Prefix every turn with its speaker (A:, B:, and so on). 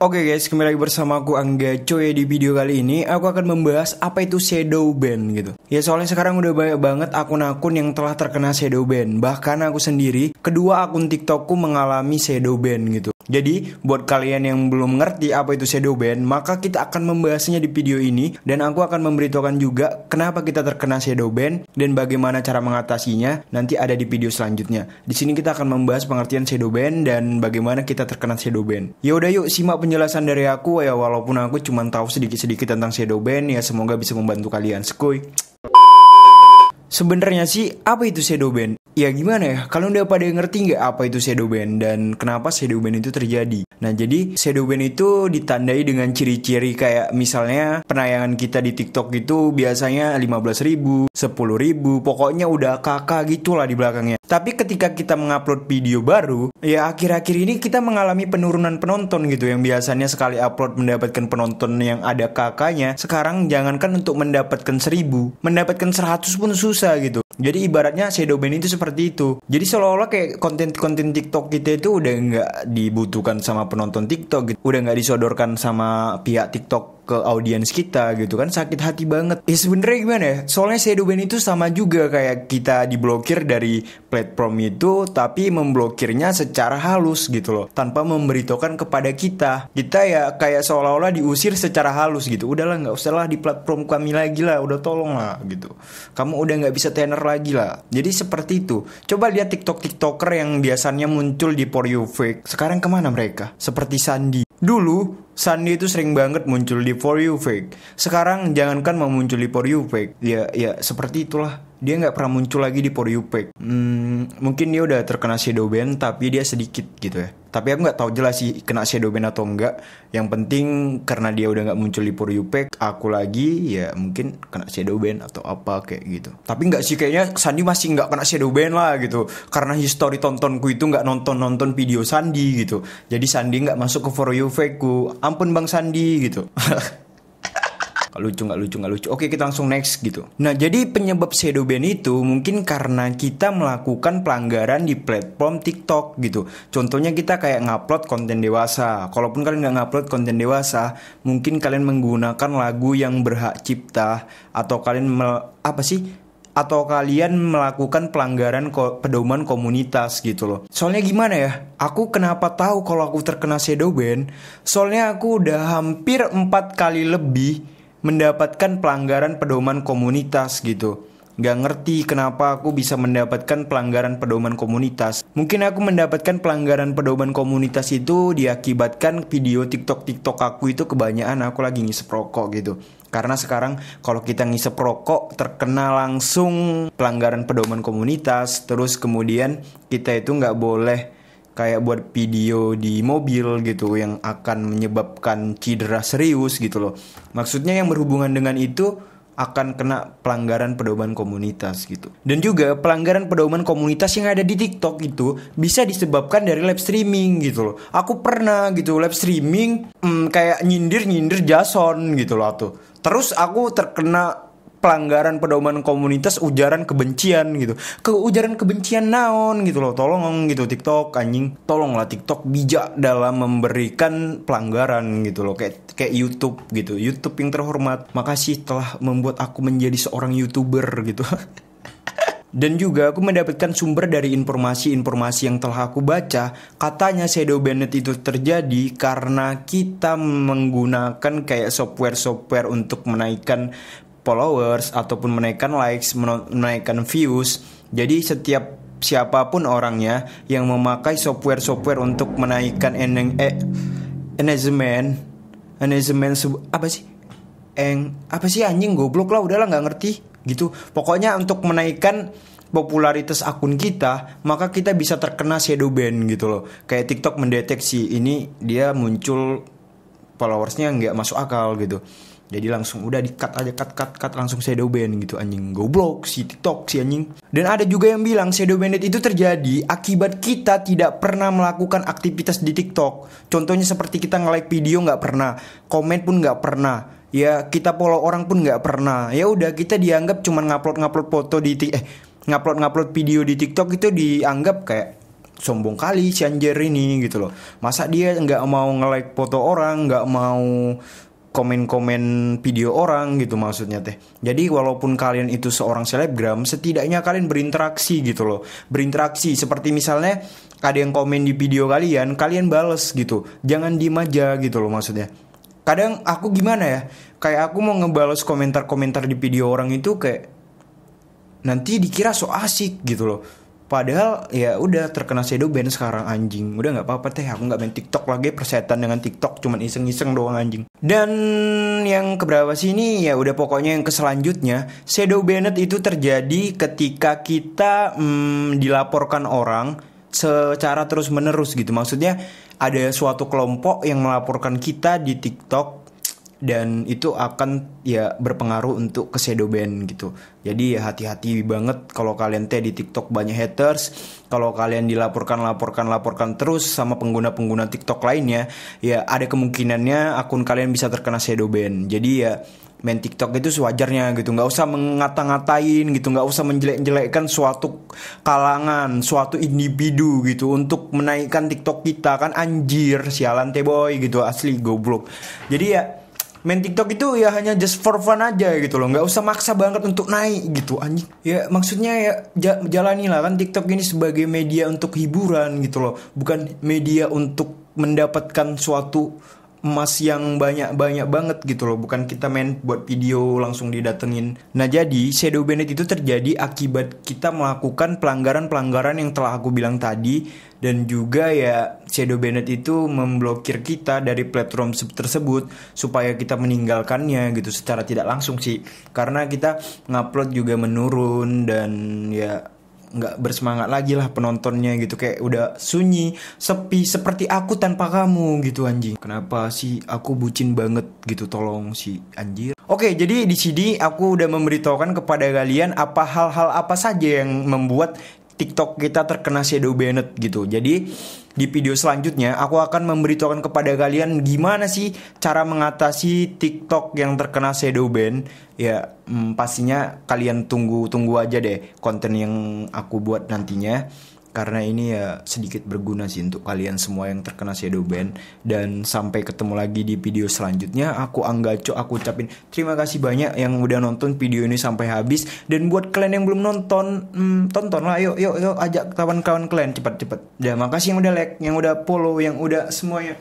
A: Oke guys, kembali lagi bersama aku Angga Coy. Di video kali ini aku akan membahas apa itu shadow ban gitu. Ya soalnya sekarang udah banyak banget akun-akun yang telah terkena shadow ban. Bahkan aku sendiri, kedua akun TikTokku mengalami shadow ban gitu. Jadi buat kalian yang belum ngerti apa itu shadow ban, maka kita akan membahasnya di video ini. Dan aku akan memberitahukan juga kenapa kita terkena shadow ban dan bagaimana cara mengatasinya. Nanti ada di video selanjutnya. Di sini kita akan membahas pengertian shadow ban dan bagaimana kita terkena shadow ban. Ya udah yuk simak penjelasan dari aku ya, walaupun aku cuma tahu sedikit-sedikit tentang shadow ban, ya semoga bisa membantu kalian. Skuy. Sebenarnya sih apa itu shadow ban? Ya gimana ya, kalian udah pada ngerti nggak apa itu shadow ban dan kenapa shadow ban itu terjadi? Nah jadi shadow ban itu ditandai dengan ciri-ciri kayak misalnya penayangan kita di TikTok itu biasanya 15.000, 10.000, pokoknya udah kakak gitulah di belakangnya. Tapi ketika kita mengupload video baru, ya akhir-akhir ini kita mengalami penurunan penonton gitu. Yang biasanya sekali upload mendapatkan penonton yang ada kakaknya, sekarang jangankan untuk mendapatkan 1.000, mendapatkan 100 pun susah gitu. Jadi ibaratnya shadow ban itu seperti itu. Jadi seolah-olah kayak konten-konten TikTok kita itu udah nggak dibutuhkan sama penonton TikTok gitu. Udah nggak disodorkan sama pihak TikTok ke audiens kita gitu kan, sakit hati banget. Ya sebenarnya gimana ya, soalnya shadow ban itu sama juga kayak kita diblokir dari platform itu, tapi memblokirnya secara halus gitu loh, tanpa memberitahukan kepada kita. Kita ya kayak seolah-olah diusir secara halus gitu. Udahlah nggak usah lah di platform kami lagi lah, udah tolong lah gitu. Kamu udah nggak bisa tenar lagi lah. Jadi seperti itu. Coba lihat TikToker yang biasanya muncul di For You Fake, sekarang kemana mereka? Seperti Sandi. Dulu Sandi itu sering banget muncul di For You Fake. Sekarang jangankan mau muncul di For You Fake, ya seperti itulah. Dia nggak pernah muncul lagi di For You Fake. Mungkin dia udah terkena shadow ban, tapi dia sedikit gitu ya. Tapi aku nggak tahu jelas sih kena shadow ban atau enggak. Yang penting karena dia udah nggak muncul di For You Fake, aku lagi ya mungkin kena shadow ban atau apa kayak gitu. Tapi nggak sih, kayaknya Sandi masih nggak kena shadow ban lah gitu. Karena history tontonku itu nggak nonton video Sandi gitu. Jadi Sandi nggak masuk ke For You Fake ku. Ampun Bang Sandi gitu. Nggak lucu. Oke, kita langsung next gitu. Nah, jadi penyebab shadow ban itu mungkin karena kita melakukan pelanggaran di platform TikTok gitu. Contohnya kita kayak ngupload konten dewasa. Kalaupun kalian nggak ngupload konten dewasa, mungkin kalian menggunakan lagu yang berhak cipta, atau kalian atau kalian melakukan pelanggaran pedoman komunitas gitu loh. Soalnya gimana ya, aku kenapa tahu kalau aku terkena shadow ban? Soalnya aku udah hampir 4 kali lebih mendapatkan pelanggaran pedoman komunitas gitu. Gak ngerti kenapa aku bisa mendapatkan pelanggaran pedoman komunitas. Mungkin aku mendapatkan pelanggaran pedoman komunitas itu diakibatkan video TikTok aku itu kebanyakan aku lagi ngisep rokok gitu. Karena sekarang kalau kita ngisep rokok terkena langsung pelanggaran pedoman komunitas. Terus kemudian kita itu gak boleh kayak buat video di mobil gitu yang akan menyebabkan cedera serius gitu loh. Maksudnya yang berhubungan dengan itu akan kena pelanggaran pedoman komunitas gitu. Dan juga pelanggaran pedoman komunitas yang ada di TikTok itu bisa disebabkan dari live streaming gitu loh. Aku pernah gitu live streaming kayak nyindir Jason gitu loh tuh. Terus aku terkena pelanggaran pedoman komunitas ujaran kebencian gitu. Ujaran kebencian naon gitu loh. Tolong gitu TikTok anjing. Tolonglah TikTok bijak dalam memberikan pelanggaran gitu loh. Kayak YouTube gitu. YouTube yang terhormat, makasih telah membuat aku menjadi seorang YouTuber gitu. Dan juga aku mendapatkan sumber dari informasi yang telah aku baca. Katanya shadow ban itu terjadi karena kita menggunakan kayak software untuk menaikkan followers ataupun menaikkan likes, menaikkan views. Jadi setiap siapapun orangnya yang memakai software untuk menaikkan engagement apa sih anjing, goblok lah, udahlah nggak ngerti gitu. Pokoknya untuk menaikkan popularitas akun kita, maka kita bisa terkena shadow ban gitu loh. Kayak TikTok mendeteksi ini dia muncul followersnya nggak masuk akal gitu. Jadi langsung udah di-cut aja, cut langsung shadow ban gitu anjing. Goblok si TikTok si anjing. Dan ada juga yang bilang shadow ban itu terjadi akibat kita tidak pernah melakukan aktivitas di TikTok. Contohnya seperti kita nge-like video nggak pernah, komen pun nggak pernah. Ya kita follow orang pun nggak pernah. Ya udah kita dianggap cuma ngupload foto di ngupload video di TikTok itu dianggap kayak sombong kali si anjir ini gitu loh. Masa dia nggak mau nge-like foto orang, nggak mau komen-komen video orang gitu maksudnya teh. Jadi walaupun kalian itu seorang selebgram, setidaknya kalian berinteraksi gitu loh. Berinteraksi seperti misalnya ada yang komen di video kalian, kalian bales gitu. Jangan diem aja gitu loh maksudnya. Kadang aku gimana ya, kayak aku mau ngebales komentar-komentar di video orang itu kayak nanti dikira so asik gitu loh. Padahal ya udah terkena shadow ban sekarang anjing. Udah nggak apa-apa teh, aku nggak main TikTok lagi, persetan dengan TikTok cuman iseng-iseng doang anjing. Dan yang keberapa sih ini ya udah pokoknya yang selanjutnya, shadow banned itu terjadi ketika kita dilaporkan orang secara terus-menerus gitu. Maksudnya ada suatu kelompok yang melaporkan kita di TikTok dan itu akan ya berpengaruh untuk ke shadow ban gitu. Jadi ya hati-hati banget kalau kalian teh di TikTok banyak haters. Kalau kalian dilaporkan terus sama pengguna-pengguna TikTok lainnya, ya ada kemungkinannya akun kalian bisa terkena shadow ban. Jadi ya main TikTok itu sewajarnya gitu, nggak usah mengata-ngatain gitu, nggak usah menjelek-jelekkan suatu kalangan, suatu individu gitu untuk menaikkan TikTok kita, kan anjir, sialan teh boy gitu, asli goblok. Jadi ya main TikTok itu ya hanya just for fun aja gitu loh, nggak usah maksa banget untuk naik gitu anjing. Ya maksudnya ya jalanilah kan TikTok ini sebagai media untuk hiburan gitu loh, bukan media untuk mendapatkan suatu emas yang banyak banget gitu loh. Bukan kita main buat video langsung didatengin. Nah jadi shadow banned itu terjadi akibat kita melakukan pelanggaran-pelanggaran yang telah aku bilang tadi. Dan juga ya shadow banned itu memblokir kita dari platform tersebut supaya kita meninggalkannya gitu secara tidak langsung sih. Karena kita ngupload juga menurun dan ya nggak bersemangat lagi lah penontonnya gitu, kayak udah sunyi, sepi seperti aku tanpa kamu gitu anjing. Kenapa sih aku bucin banget gitu, tolong si anjir. Oke, jadi di sini aku udah memberitahukan kepada kalian apa hal-hal apa saja yang membuat TikTok kita terkena shadow banned gitu. Jadi di video selanjutnya aku akan memberitahukan kepada kalian gimana sih cara mengatasi TikTok yang terkena shadow ban. Ya pastinya kalian tunggu aja deh konten yang aku buat nantinya. Karena ini ya sedikit berguna sih untuk kalian semua yang terkena shadow ban. Dan sampai ketemu lagi di video selanjutnya. Aku Anggaco, aku ucapin terima kasih banyak yang udah nonton video ini sampai habis. Dan buat kalian yang belum nonton, tontonlah, yuk ajak kawan-kawan kalian cepet. Ya makasih yang udah like, yang udah follow, yang udah semuanya.